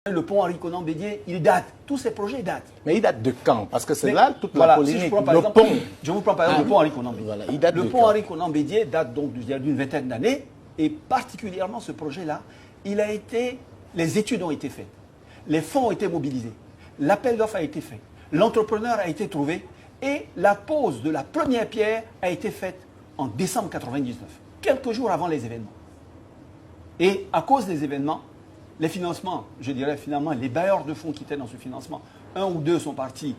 Le pont Henri-Konan Bédié, il date. Tous ces projets datent. Mais il date de quand? Parce que c'est là toute voilà, la polémique. Si je vous prends par exemple le pont Henri-Konan Bédié. Voilà, il date le pont Henri-Konan Bédié date donc d'une vingtaine d'années. Et particulièrement ce projet-là, les études ont été faites. Les fonds ont été mobilisés. L'appel d'offres a été fait. L'entrepreneur a été trouvé. Et la pose de la première pierre a été faite en décembre 1999, quelques jours avant les événements. Et à cause des événements, les financements, je dirais finalement, les bailleurs de fonds qui étaient dans ce financement, un ou deux sont partis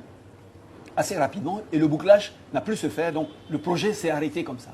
assez rapidement et le bouclage n'a plus se faire, donc le projet s'est arrêté comme ça.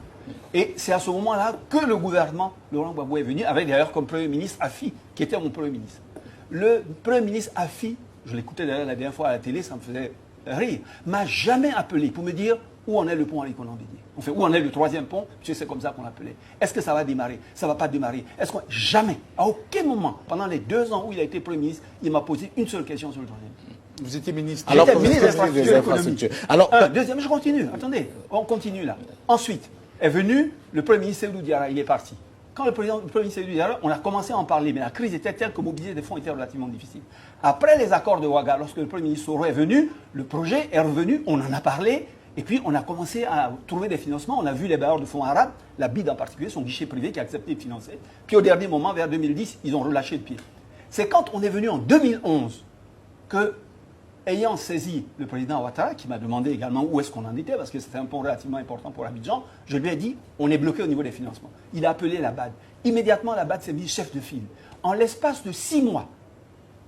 Et c'est à ce moment-là que le gouvernement, Laurent Gbagbo est venu, avec d'ailleurs comme Premier ministre Afi, qui était mon Premier ministre. Le Premier ministre Afi, je l'écoutais d'ailleurs la dernière fois à la télé, ça me faisait rire, m'a jamais appelé pour me dire où en est le pont Henri-Konan Bédié. Enfin, où en est le troisième pont, puisque c'est comme ça qu'on l'appelait. Est-ce que ça va démarrer? Ça ne va pas démarrer. Jamais, à aucun moment, pendant les 2 ans où il a été Premier ministre, il m'a posé une seule question sur le troisième pont. Vous étiez ministre. Alors, j'étais ministre des infrastructures. Alors, deuxième, je continue. Attendez, on continue là. Ensuite, est venu le Premier ministre Seydou Diarra, il est parti. Quand le Premier ministre Seydou Diarra, on a commencé à en parler, mais la crise était telle que mobiliser des fonds était relativement difficile. Après les accords de Ouaga, lorsque le Premier ministre Soro est venu, le projet est revenu, on en a parlé, et puis on a commencé à trouver des financements. On a vu les bailleurs de fonds arabes, la BID en particulier, son guichet privé qui a accepté de financer. Puis au dernier moment, vers 2010, ils ont relâché le pied. C'est quand on est venu en 2011 que, ayant saisi le président Ouattara, qui m'a demandé également où est-ce qu'on en était, parce que c'était un pont relativement important pour Abidjan, je lui ai dit, on est bloqué au niveau des financements. Il a appelé la BAD. Immédiatement, la BAD s'est mise chef de file. En l'espace de 6 mois,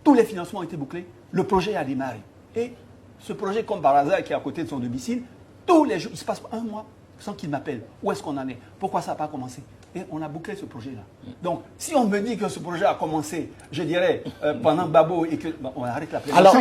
tous les financements ont été bouclés, le projet a démarré. Et ce projet, comme par hasard, qui est à côté de son domicile, tous les jours, il se passe 1 mois sans qu'il m'appelle. Où est-ce qu'on en est? Pourquoi ça n'a pas commencé? Et on a bouclé ce projet-là. Donc, si on me dit que ce projet a commencé, je dirais, pendant Gbagbo et que... Bon, on arrête la plaisir. alors,